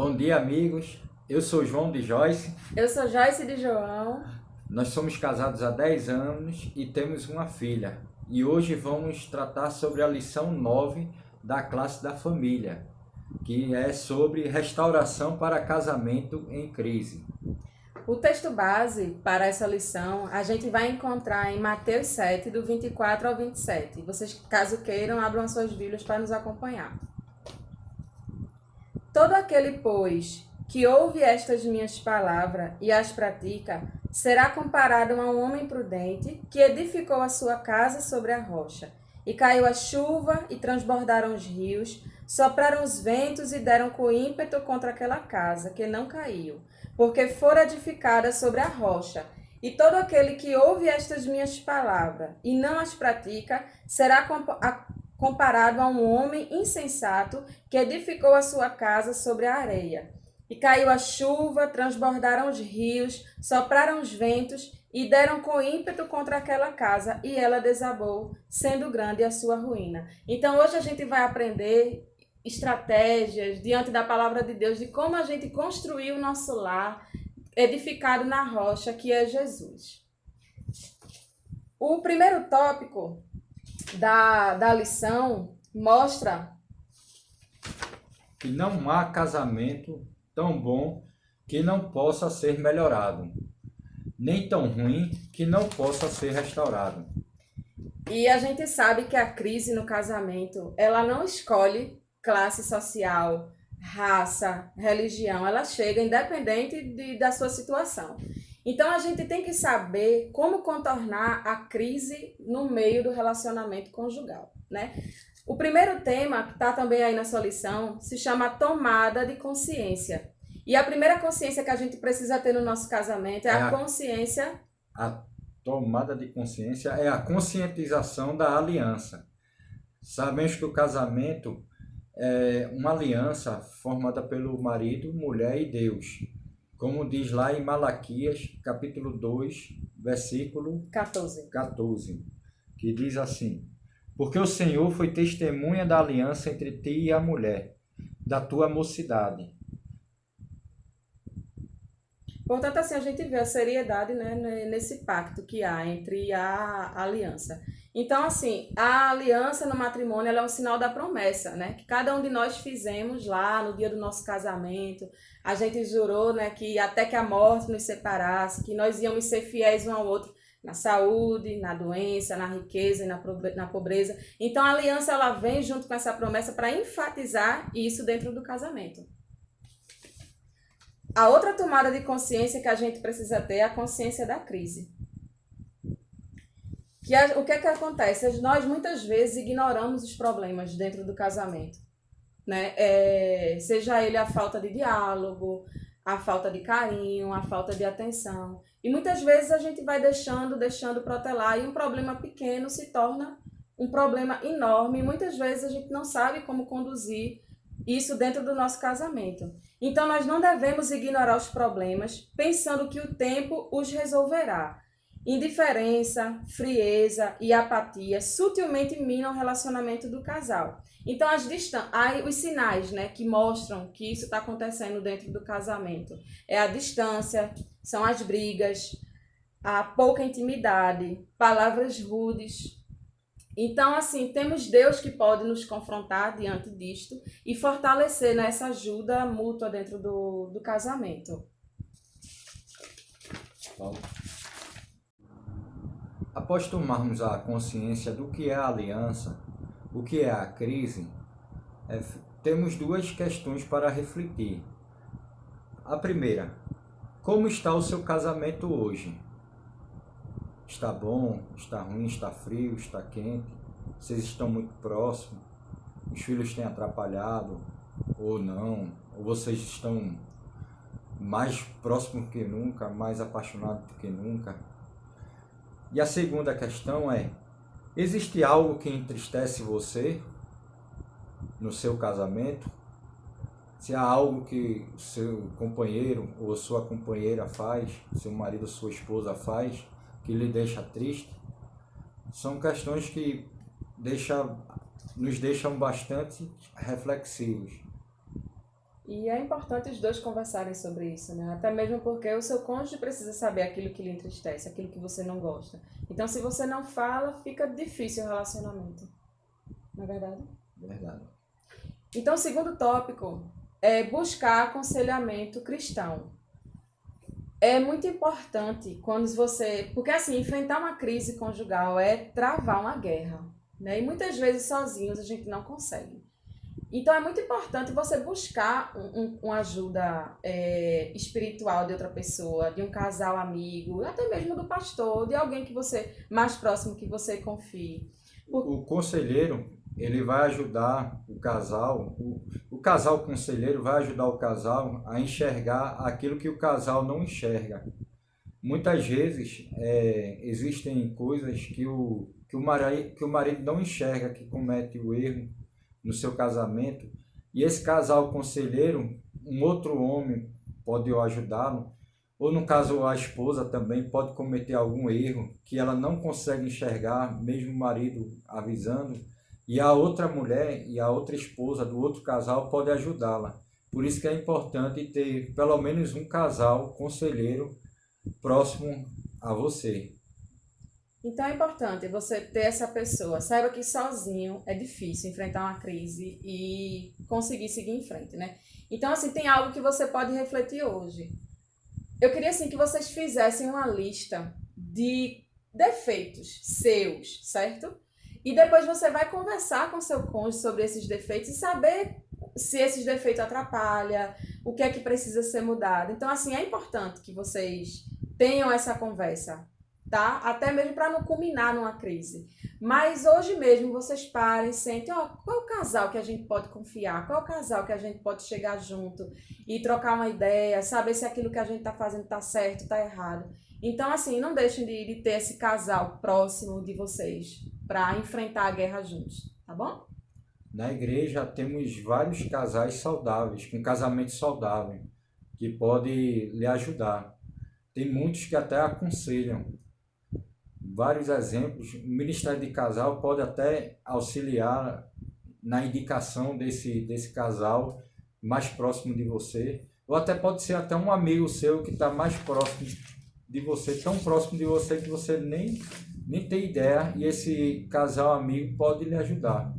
Bom dia, amigos. Eu sou João de Joyce. Eu sou Joyce de João. Nós somos casados há 10 anos e temos uma filha. E hoje vamos tratar sobre a lição 9 da classe da família, que é sobre restauração para casamento em crise. O texto base para essa lição a gente vai encontrar em Mateus 7, do 24 ao 27. Vocês, caso queiram, abram as suas Bíblias para nos acompanhar. Todo aquele, pois, que ouve estas minhas palavras e as pratica, será comparado a um homem prudente que edificou a sua casa sobre a rocha. E caiu a chuva, e transbordaram os rios, sopraram os ventos e deram com ímpeto contra aquela casa, que não caiu, porque fora edificada sobre a rocha. E todo aquele que ouve estas minhas palavras e não as pratica, será comparado a um homem insensato que edificou a sua casa sobre a areia. E caiu a chuva, transbordaram os rios, sopraram os ventos e deram com ímpeto contra aquela casa, e ela desabou, sendo grande a sua ruína. Então hoje a gente vai aprender estratégias diante da palavra de Deus de como a gente construir o nosso lar edificado na rocha, que é Jesus. O primeiro tópico da lição mostra que não há casamento tão bom que não possa ser melhorado, nem tão ruim que não possa ser restaurado. E a gente sabe que a crise no casamento, ela não escolhe classe social, raça, religião, ela chega independente da sua situação. Então a gente tem que saber como contornar a crise no meio do relacionamento conjugal, né? O primeiro tema, que está também aí na sua lição, se chama tomada de consciência. E a primeira consciência que a gente precisa ter no nosso casamento é a consciência. A tomada de consciência é a conscientização da aliança. Sabemos que o casamento é uma aliança formada pelo marido, mulher e Deus. Como diz lá em Malaquias, capítulo 2, versículo 14, que diz assim: porque o Senhor foi testemunha da aliança entre ti e a mulher, da tua mocidade. Portanto, assim, a gente vê a seriedade, né, nesse pacto que há entre a aliança. Então, assim, a aliança no matrimônio ela é um sinal da promessa, né? Que cada um de nós fizemos lá no dia do nosso casamento. A gente jurou, né, que até que a morte nos separasse, que nós íamos ser fiéis um ao outro na saúde, na doença, na riqueza e na pobreza. Então, a aliança ela vem junto com essa promessa para enfatizar isso dentro do casamento. A outra tomada de consciência que a gente precisa ter é a consciência da crise. O que é que acontece? Nós muitas vezes ignoramos os problemas dentro do casamento, né? Seja ele a falta de diálogo, a falta de carinho, a falta de atenção. E muitas vezes a gente vai deixando protelar e um problema pequeno se torna um problema enorme. E muitas vezes a gente não sabe como conduzir isso dentro do nosso casamento. Então nós não devemos ignorar os problemas pensando que o tempo os resolverá. Indiferença, frieza e apatia sutilmente minam o relacionamento do casal. Então, os sinais, né, que mostram que isso está acontecendo dentro do casamento é a distância, são as brigas, a pouca intimidade, palavras rudes. Então, assim, temos Deus que pode nos confrontar diante disto e fortalecer nessa ajuda mútua dentro do casamento. Após tomarmos a consciência do que é a aliança, o que é a crise, temos duas questões para refletir. A primeira: como está o seu casamento hoje? Está bom? Está ruim? Está frio? Está quente? Vocês estão muito próximos? Os filhos têm atrapalhado ou não? Ou vocês estão mais próximos que nunca, mais apaixonados do que nunca? E a segunda questão é: existe algo que entristece você no seu casamento? Se há algo que o seu companheiro ou sua companheira faz, seu marido ou sua esposa faz, que lhe deixa triste? São questões que nos deixam bastante reflexivos. E é importante os dois conversarem sobre isso, né? Até mesmo porque o seu cônjuge precisa saber aquilo que lhe entristece, aquilo que você não gosta. Então, se você não fala, fica difícil o relacionamento. Não é verdade? Verdade. Então, o segundo tópico é buscar aconselhamento cristão. É muito importante quando você. Porque, assim, enfrentar uma crise conjugal é travar uma guerra, né? E muitas vezes sozinhos a gente não consegue. Então, é muito importante você buscar uma ajuda espiritual de outra pessoa, de um casal amigo, até mesmo do pastor, de alguém que você mais próximo que você confie. O conselheiro, ele vai ajudar o casal, o casal conselheiro vai ajudar o casal a enxergar aquilo que o casal não enxerga. Muitas vezes existem coisas que o marido não enxerga, que comete o erro no seu casamento, e esse casal conselheiro, um outro homem pode ajudá-lo, ou no caso a esposa também pode cometer algum erro que ela não consegue enxergar, mesmo o marido avisando, e a outra mulher e a outra esposa do outro casal pode ajudá-la. Por isso que é importante ter pelo menos um casal conselheiro próximo a você. Então é importante você ter essa pessoa. Saiba que sozinho é difícil enfrentar uma crise e conseguir seguir em frente, né? Então, assim, tem algo que você pode refletir hoje. Eu queria, assim, que vocês fizessem uma lista de defeitos seus, certo? E depois você vai conversar com seu cônjuge sobre esses defeitos e saber se esses defeitos atrapalham, o que é que precisa ser mudado. Então, assim, é importante que vocês tenham essa conversa, tá? Até mesmo para não culminar numa crise. Mas hoje mesmo vocês parem, sentem, ó, qual é o casal que a gente pode confiar? Qual é o casal que a gente pode chegar junto e trocar uma ideia, saber se aquilo que a gente está fazendo está certo, está errado. Então, assim, não deixem de ter esse casal próximo de vocês para enfrentar a guerra juntos, tá bom? Na igreja temos vários casais saudáveis, com casamento saudável, que pode lhe ajudar. Tem muitos que até aconselham. Vários exemplos. O Ministério de Casal pode até auxiliar na indicação desse casal mais próximo de você. Ou até pode ser até um amigo seu que está mais próximo de você, tão próximo de você que você nem tem ideia, e esse casal amigo pode lhe ajudar.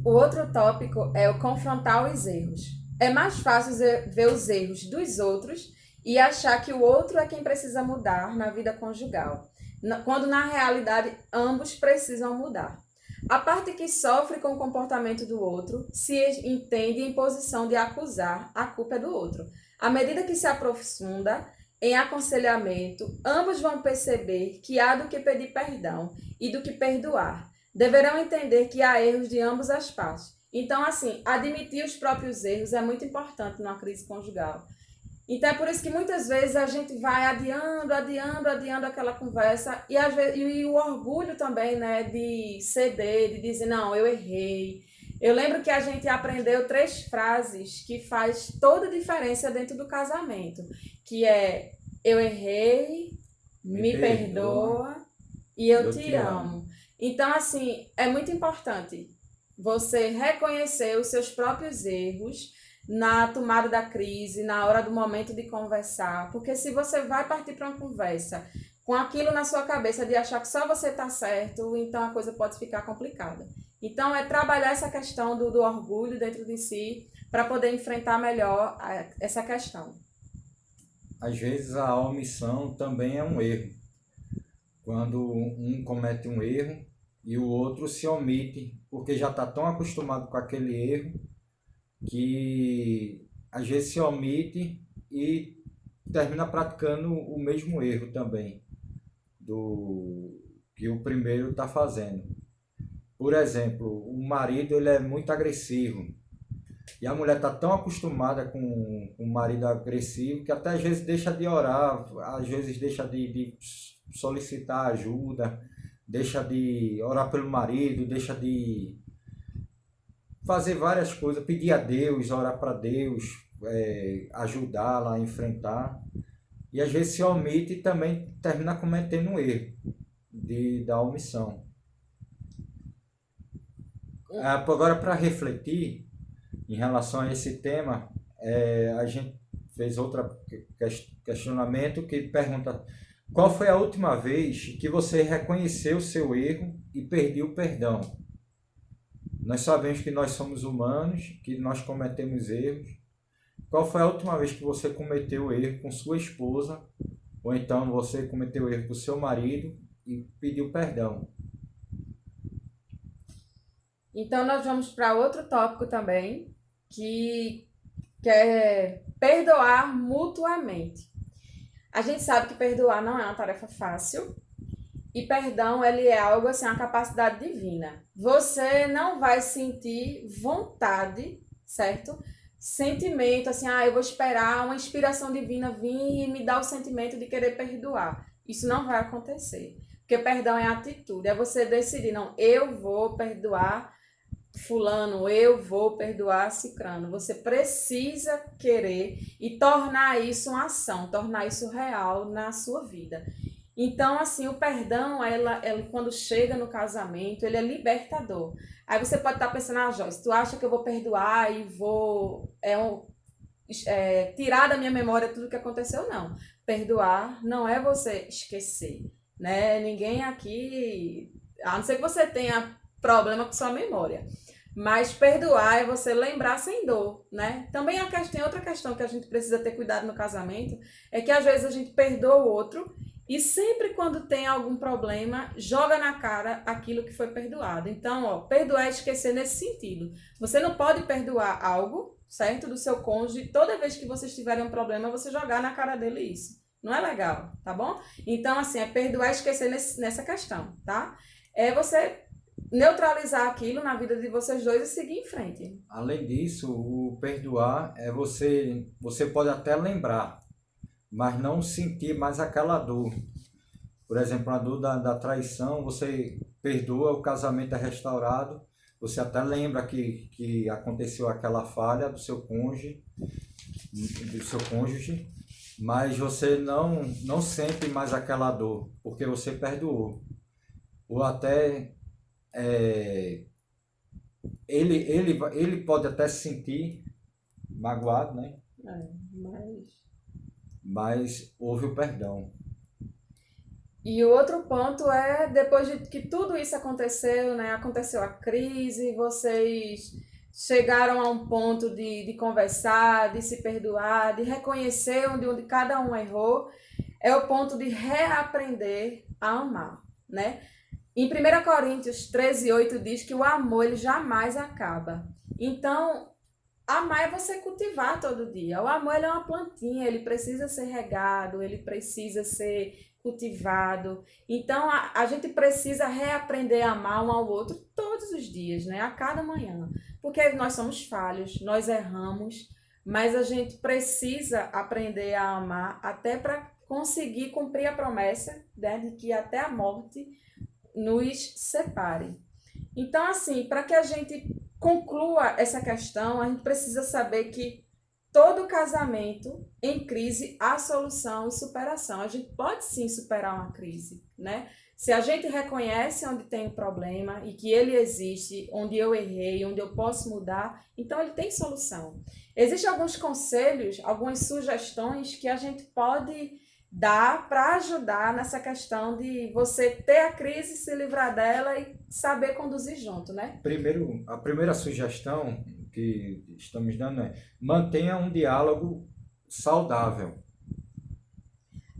O outro tópico é o confrontar os erros. É mais fácil ver os erros dos outros e achar que o outro é quem precisa mudar na vida conjugal, quando na realidade ambos precisam mudar. A parte que sofre com o comportamento do outro se entende em posição de acusar, a culpa é do outro. À medida que se aprofunda em aconselhamento, ambos vão perceber que há do que pedir perdão e do que perdoar. Deverão entender que há erros de ambas as partes. Então, assim, admitir os próprios erros é muito importante numa crise conjugal. Então, é por isso que muitas vezes a gente vai adiando aquela conversa e, às vezes, e o orgulho também, né, de ceder, de dizer, não, eu errei. Eu lembro que a gente aprendeu 3 frases que faz toda a diferença dentro do casamento, que é, eu errei, me perdoa e eu te amo. Então, assim, é muito importante você reconhecer os seus próprios erros na tomada da crise, na hora do momento de conversar, porque se você vai partir para uma conversa com aquilo na sua cabeça de achar que só você está certo, então a coisa pode ficar complicada. Então, é trabalhar essa questão do orgulho dentro de si para poder enfrentar melhor essa questão. Às vezes a omissão também é um erro. Quando um comete um erro e o outro se omite, porque já está tão acostumado com aquele erro que às vezes se omite e termina praticando o mesmo erro também do que o primeiro está fazendo. Por exemplo, o marido ele é muito agressivo e a mulher está tão acostumada com o marido agressivo que até às vezes deixa de orar, às vezes deixa de solicitar ajuda, deixa de orar pelo marido, deixa de fazer várias coisas, pedir a Deus, orar para Deus, ajudá-la a enfrentar. E às vezes se omite e também termina cometendo um erro da omissão. Agora, para refletir, em relação a esse tema, a gente fez outro questionamento que pergunta: qual foi a última vez que você reconheceu o seu erro e pediu perdão? Nós sabemos que nós somos humanos, que nós cometemos erros. Qual foi a última vez que você cometeu erro com sua esposa, ou então você cometeu erro com seu marido e pediu perdão? Então, nós vamos para outro tópico também, que é perdoar mutuamente. A gente sabe que perdoar não é uma tarefa fácil, e perdão, ele é algo assim, uma capacidade divina. Você não vai sentir vontade, certo? Sentimento, assim, eu vou esperar uma inspiração divina vir e me dar o sentimento de querer perdoar. Isso não vai acontecer. Porque perdão é atitude, é você decidir, não, eu vou perdoar fulano, eu vou perdoar cicrano. Você precisa querer e tornar isso uma ação, tornar isso real na sua vida. Então, assim, o perdão, ela quando chega no casamento, ele é libertador. Aí você pode estar pensando, Joyce, tu acha que eu vou perdoar e vou tirar da minha memória tudo que aconteceu? Não. Perdoar não é você esquecer, né? Ninguém aqui, a não ser que você tenha problema com sua memória. Mas perdoar é você lembrar sem dor, né? Também tem outra questão que a gente precisa ter cuidado no casamento, é que às vezes a gente perdoa o outro e sempre quando tem algum problema, joga na cara aquilo que foi perdoado. Então, perdoar é esquecer nesse sentido. Você não pode perdoar algo, certo? Do seu cônjuge, toda vez que vocês tiverem um problema, você jogar na cara dele isso. Não é legal, tá bom? Então, assim, é perdoar e esquecer nessa questão, tá? É você neutralizar aquilo na vida de vocês dois e seguir em frente. Além disso, o perdoar é você pode até lembrar, mas não sentir mais aquela dor. Por exemplo, a dor da traição, você perdoa, o casamento é restaurado, você até lembra que aconteceu aquela falha do seu cônjuge, mas você não sente mais aquela dor, porque você perdoou. Ou até ele pode até se sentir magoado, né? Mas houve o perdão. E o outro ponto é, depois de que tudo isso aconteceu, né? Aconteceu a crise, vocês chegaram a um ponto de conversar, de se perdoar, de reconhecer onde cada um errou, é o ponto de reaprender a amar, né? Em 1 Coríntios 13:8 diz que o amor ele jamais acaba. Então, amar é você cultivar todo dia. O amor ele é uma plantinha, ele precisa ser regado, ele precisa ser cultivado. Então, a gente precisa reaprender a amar um ao outro todos os dias, né? A cada manhã. Porque nós somos falhos, nós erramos, mas a gente precisa aprender a amar até para conseguir cumprir a promessa, né, de que até a morte nos separe. Então, assim, para que a gente conclua essa questão, a gente precisa saber que todo casamento em crise há solução e superação. A gente pode sim superar uma crise, né? Se a gente reconhece onde tem um problema e que ele existe, onde eu errei, onde eu posso mudar, então ele tem solução. Existem alguns conselhos, algumas sugestões que a gente pode dar para ajudar nessa questão de você ter a crise, se livrar dela e saber conduzir junto, né? A primeira sugestão que estamos dando é: mantenha um diálogo saudável.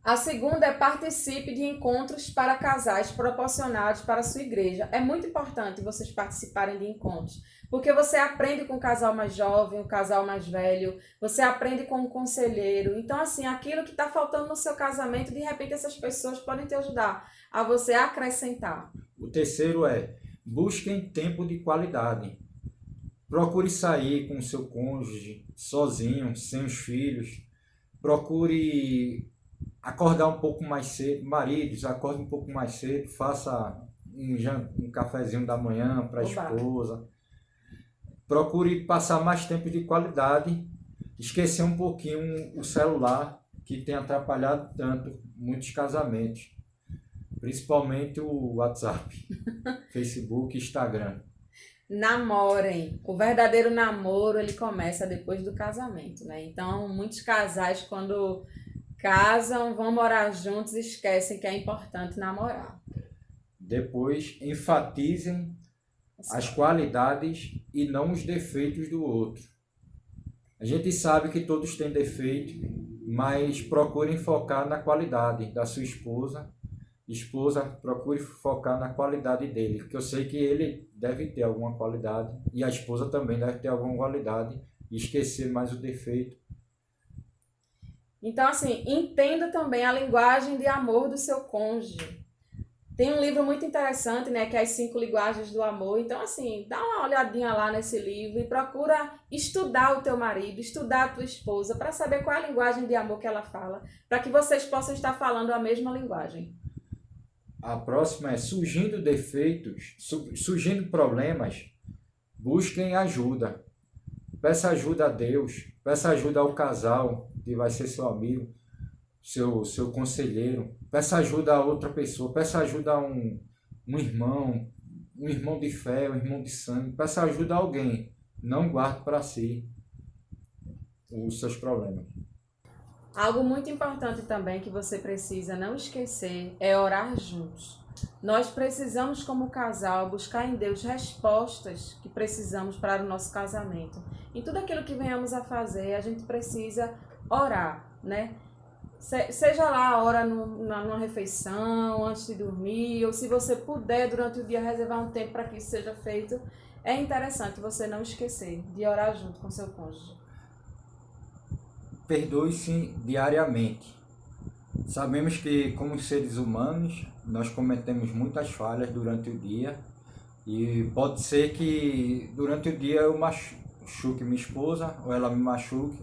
A segunda é participe de encontros para casais proporcionados para a sua igreja. É muito importante vocês participarem de encontros, porque você aprende com um casal mais jovem, um casal mais velho, você aprende com um conselheiro. Então, assim, aquilo que está faltando no seu casamento, de repente essas pessoas podem te ajudar a você acrescentar. O terceiro é: busquem tempo de qualidade. Procure sair com o seu cônjuge, sozinho, sem os filhos. Procure acordar um pouco mais cedo. Maridos, acorde um pouco mais cedo, faça um cafezinho da manhã para a esposa. Procure passar mais tempo de qualidade, esquecer um pouquinho o celular, que tem atrapalhado tanto muitos casamentos, principalmente o WhatsApp, Facebook, Instagram. Namorem. O verdadeiro namoro, ele começa depois do casamento, né? Então, muitos casais, quando casam, vão morar juntos e esquecem que é importante namorar. Depois, enfatizem as qualidades e não os defeitos do outro. A gente sabe que todos têm defeito, mas procurem focar na qualidade da sua esposa. Esposa, procure focar na qualidade dele, porque eu sei que ele deve ter alguma qualidade e a esposa também deve ter alguma qualidade e esquecer mais o defeito. Então, assim, entenda também a linguagem de amor do seu cônjuge. Tem um livro muito interessante, né, que é As 5 Linguagens do Amor. Então, assim, dá uma olhadinha lá nesse livro e procura estudar o teu marido, estudar a tua esposa, para saber qual é a linguagem de amor que ela fala, para que vocês possam estar falando a mesma linguagem. A próxima é surgindo defeitos, surgindo problemas, busquem ajuda. Peça ajuda a Deus, peça ajuda ao casal, que vai ser seu amigo, seu conselheiro. Peça ajuda a outra pessoa, peça ajuda a um irmão de fé, um irmão de sangue. Peça ajuda a alguém. Não guarde para si os seus problemas. Algo muito importante também que você precisa não esquecer é orar juntos. Nós precisamos, como casal, buscar em Deus respostas que precisamos para o nosso casamento. Em tudo aquilo que venhamos a fazer, a gente precisa orar, né? Seja lá a hora numa refeição, antes de dormir, ou se você puder durante o dia reservar um tempo para que isso seja feito, é interessante você não esquecer de orar junto com seu cônjuge. Perdoe-se diariamente. Sabemos que, como seres humanos, nós cometemos muitas falhas durante o dia e pode ser que durante o dia eu machuque minha esposa ou ela me machuque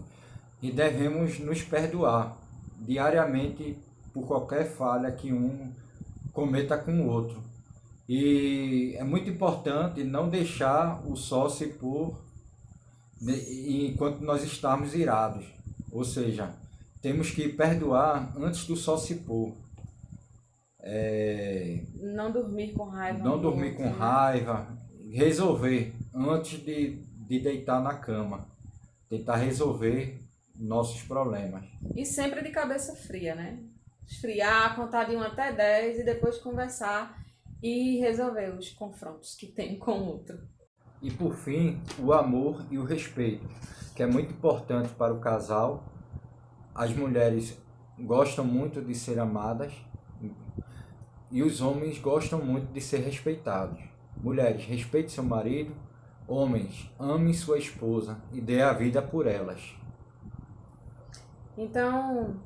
e devemos nos perdoar diariamente por qualquer falha que um cometa com o outro. E é muito importante não deixar o sol se pôr enquanto nós estamos irados. Ou seja, temos que perdoar antes do sol se pôr. Não dormir com raiva. Não dormir com raiva. Resolver antes de deitar na cama. Tentar resolver nossos problemas. E sempre de cabeça fria, né? Esfriar, contar de 1 até 10 e depois conversar e resolver os confrontos que tem com o outro. E por fim, o amor e o respeito, que é muito importante para o casal. As mulheres gostam muito de ser amadas e os homens gostam muito de ser respeitados. Mulheres, respeite seu marido. Homens, ame sua esposa e dê a vida por elas. Então,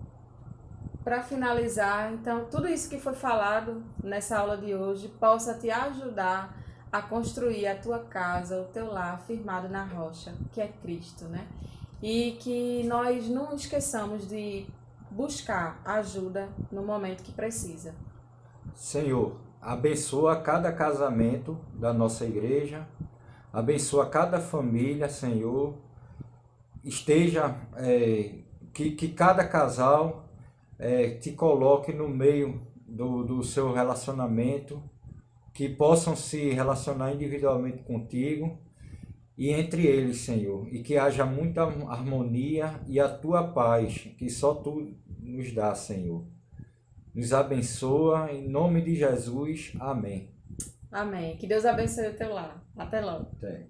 para finalizar, tudo isso que foi falado nessa aula de hoje possa te ajudar a construir a tua casa, o teu lar firmado na rocha, que é Cristo, né? E que nós não esqueçamos de buscar ajuda no momento que precisa. Senhor, abençoa cada casamento da nossa igreja, abençoa cada família, Senhor. Esteja, que cada casal te coloque no meio do seu relacionamento, que possam se relacionar individualmente contigo e entre eles, Senhor, e que haja muita harmonia e a tua paz, que só tu nos dá, Senhor. Nos abençoa, em nome de Jesus. Amém. Amém. Que Deus abençoe o teu lar. Até logo. Até.